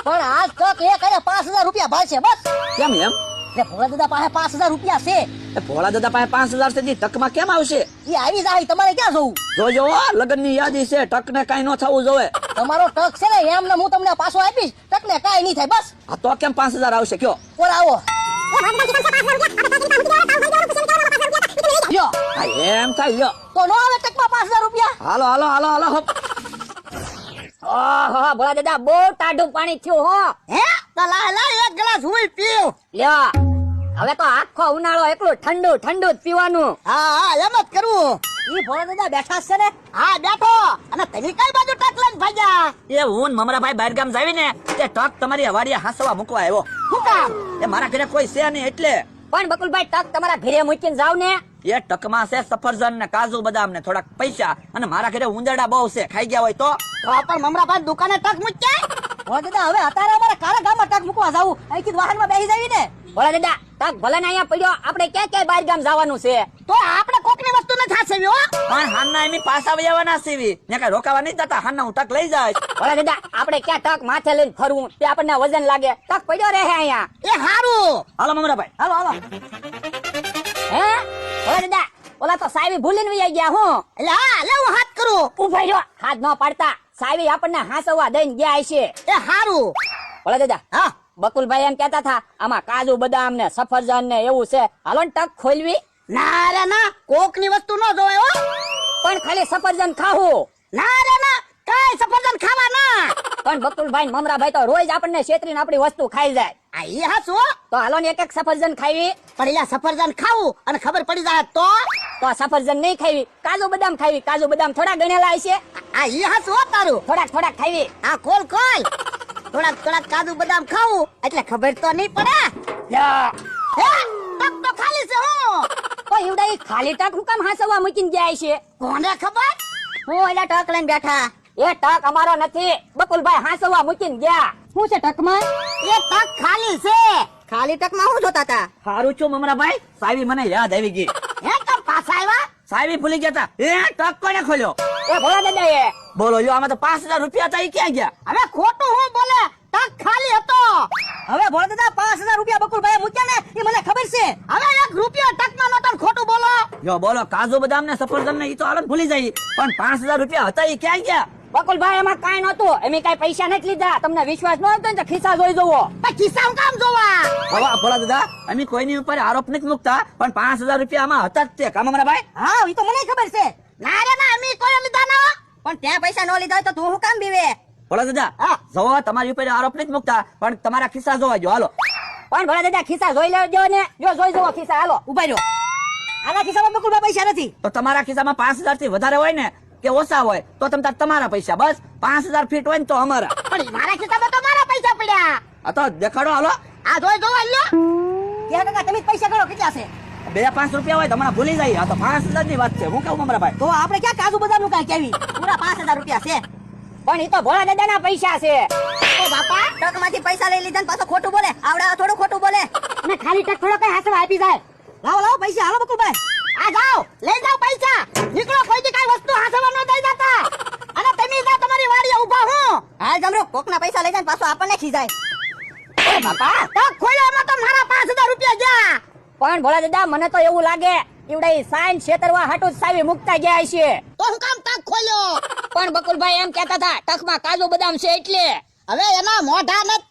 પણ આજ તક એક અને 5000 રૂપિયા ભાળશે બસ. કેમ એમ? એટલે ભોળા દાદા પાસે 5000 રૂપિયા છે. એ ભોળા દાદા પાસે 5000 છે દી ટકમાં કેમ આવશે? એ આવી જાય, તમારે ક્યાં જવું? જોજો લગ્ન ની યાદી છે, ટકને કઈ ન થવું જોવે. તમારો ટક છે ને એમને હું તમને પાછો આપીશ, ટકને કાંઈ નહીં થાય બસ. આ તો કેમ 5000 આવશે કયો? કોણ આવો લ્યો. હા એમ થાય લ્યો. તો નો આવે ટકમાં 5000 રૂપિયા. હાલો હાલો હાલો હાલો હપ. ઓહો ભોળા દાદા બહુ ટાઢું પાણી થયું હો. હે તો લા એક ગ્લાસ હુંય પીવ. લ્યો હવે તો આખો ઉનાળો એકલું ઠંડુ ઠંડુ જ પીવાનું. હા એમ જ કરવું. ઈ ભોળા દાદા બેઠા છે ને? હા બેઠો. અને તમે કઈ બાજુ ટક લઈને ભાગ્યા? એ હું ને મમરાભાઈ બહાર ગામ જાવી ને તે ટક તમારી હવાડીએ હાંસવા મૂકવા આવ્યો. શું કામ? એ મારા ઘરે કોઈ છે નહીં એટલે. પણ બકુલભાઈ ટક તમારા ઘરે મૂકીને જાવ ને. એ ટકમાં છે સફરજન ને કાજુ બદામ ને થોડાક પૈસા, અને મારા ઘરે ઉંદરડા બહુ છે, ખાઈ ગયા હોય તો. પણ મમરાભાઈ દુકાને ટક મૂક્યા. ભોળા દાદા હવે અત્યારે અમારે કારા ગામમાં ટક મૂકવા જાવું, અહીંથી વાહનમાં બેસી જાવી ને. ભોળા દાદા ટક ભલે ને અહીંયા પડ્યો, આપણે ક્યાં ક્યાં બહાર ગામ જવાનું છે. તો આપણે કોકની વસ્તુ ન થાસેવી હો. પણ હાનના એમી પાછા વયાવાના સીવી ને કઈ રોકાવા નહીં જતા. હાનના હું ટક લઈ જાય. ભોળા દાદા આપણે ક્યાં ટક માથે લઈને ફરવું, તે આપણને વજન લાગે. ટક પડ્યો રહે અહીંયા. એ હારું. હાલો મમરાભાઈ. હાલો હાલો. હે ભોળા દાદા ઓલા તો સાવી ભૂલીને વહી ગયા હું. એટલે હા લે હું હાથ કરું. ઉભા રહ્યો, હાથ ન પાડતા. સાવી આપણને હાંસવા દઈને ગયા છે. એ હારું. ભોળા દાદા હા બકુલભાઈ એમ કેતા હતા આમાં કાજુ બદામ ને સફરજન ને એવું છે, હાલો ને ટક ખોલવી. ના રે ના, કોકની વસ્તુ ન જોવાય હો. પણ ખાલી સફરજન ખાવું. ના રે ના, કાઈ સફરજન ખાવા ના. પણ બકુલભાઈ મમરાભાઈ તો રોજ આપણને છેતરીને આપણી વસ્તુ ખાઈ જાય. આ ઈ હાચું હો. તો હાલો ને એક એક સફરજન ખાવી. પણ એલા સફરજન ખાવું અને ખબર પડી જાય તો? તો સફરજન નહીં ખાવી, કાજુ બદામ ખાવી. કાજુ બદામ થોડા ગણેલા હશે, આ ઈ હાચું હો તારું. થોડાક થોડાક ખાવી. આ ખોલ ખોલ. થોડાક કાજુ બદામ ખાવું એટલે ખબર તો નહીં પડે. લ્યો. હે ટક તો ખાલી છે હું. તો એવડા ઈ ખાલી ટક હું કામ હાંસવા મૂકીને જાય છે? કોને ખબર? હું એલા ટક લઈને બેઠા. એ ટક અમારો નથી, બકુલભાઈ હાંસવા મૂકીને ગયા. શું છે ટકમાં? એ ટક ખાલી છે. ખાલી ટકમાં હું જોતા હતા? સારું છું મમરાભાઈ, સાવી મને યાદ આવી ગઈ. હે તમ પાછા આવ્યા? સાવી ભૂલી ગયા તા. એ ટક કોને ખોલ્યો? એ ભોળા દાદા એ. બોલો યો, આમાં તો 5000 રૂપિયા હતા, ઈ ક્યાં ગયા? હવે ખોટું હું બોલે, ટક ખાલી હતો. હવે ભોળા દાદા 5000 રૂપિયા બકુલભાઈ મૂક્યા ને એ મને ખબર છે. હવે 1 રૂપિયો ટકમાં નતો ને ખોટું બોલો. યો બોલો, કાજુ બદામ ને સફરજન ને ઈ તો હાલત ભૂલી જાય, પણ 5000 રૂપિયા હતા ઈ ક્યાં ગયા? બકુલભાઈ એમાં કાંઈ નહોતું, એમ કાંઈ પૈસા નથી લીધા. તમને વિશ્વાસ ન હોય તો ખિસ્સા જોઈ જુઓ. પણ ખિસ્સા હું કામ જોવા? હવે ભોળા દાદા, અમે કોઈની ઉપર આરોપ નથી મૂકતા, પણ 5000 રૂપિયા આમાં હતા જ તે. કામ મમરાભાઈ? હા ઈ તો મને ખબર છે. ના રે ના, અમે કોઈ લીધા ના. પણ ત્યાં પૈસા ન લીધા હોય તો તું હું કામ બીવે? ભોળા દાદા, હા. જો તમારી ઉપર આરોપ નથી મૂકતા, પણ તમારા ખિસ્સા જોવા જો. હાલો. પણ ભોળા દાદા ખિસ્સા જોઈ લેજો ને. જો જોઈ જુઓ ખિસ્સા. હાલો ઉભા રહ્યો. આના ખિસ્સામાં બકુલભાઈ પૈસા નથી. તો તમારા ખિસ્સામાં 5000 થી વધારે હોય ને કે ઓછા હોય તો તમ તાર તમારા પૈસા. બસ 5000 ફીટ હોય ને તો અમારા. પણ મારા ખિસ્સામાં તો મારા પૈસા પડ્યા. આ તો દેખાડો. હાલો. આ જોઈ જો લ્યો. ક્યાં કાકા તમે જ પૈસા ગણો કેટલા છે? 2-5 રૂપિયા હોય તો મને ભૂલી જાય. આ તો 5000 ની વાત છે. હું કહું મમરાભાઈ? તો આપણે ક્યાં કાજુ બદામ નું કાંઈ કેવી? પૂરા 5000 રૂપિયા છે. પણ એ તો ભોળા દાદા ના પૈસા છે. ઓ બાપા, ટકમાંથી પૈસા લઈ લીધા ને પાછો ખોટું બોલે. આવડા થોડું ખોટું બોલે. અને ખાલી ટક થોડો કઈ હાસવા આપી જાય. લાવો પૈસા. હાલો બકુલભાઈ, આ જાઓ લઈ જાઓ પૈસા. નીકળો, કોઈથી કાંઈ વસ્તુ હાથમાં ન દઈ જતા. અને તમે જા તમારી વાડીએ ઊભા હું. હાલ જમરો, કોકના પૈસા લઈ જાય ને પાછો આપણને ખીજાય. એ બાપા, ટક ખોલ્યામાં તો મારા 5000 રૂપિયા ગયા. પણ ભોળા દાદા મને તો એવું લાગે એવડા સાઈન છેતરવા હાટુ જ સાવી મુકતા ગયા છે. તો હું કામ ટક ખોલ્યો? પણ બકુલભાઈ એમ કહેતા હતા ટકમાં કાજુ બદામ છે એટલે. હવે એના મોઢા નથી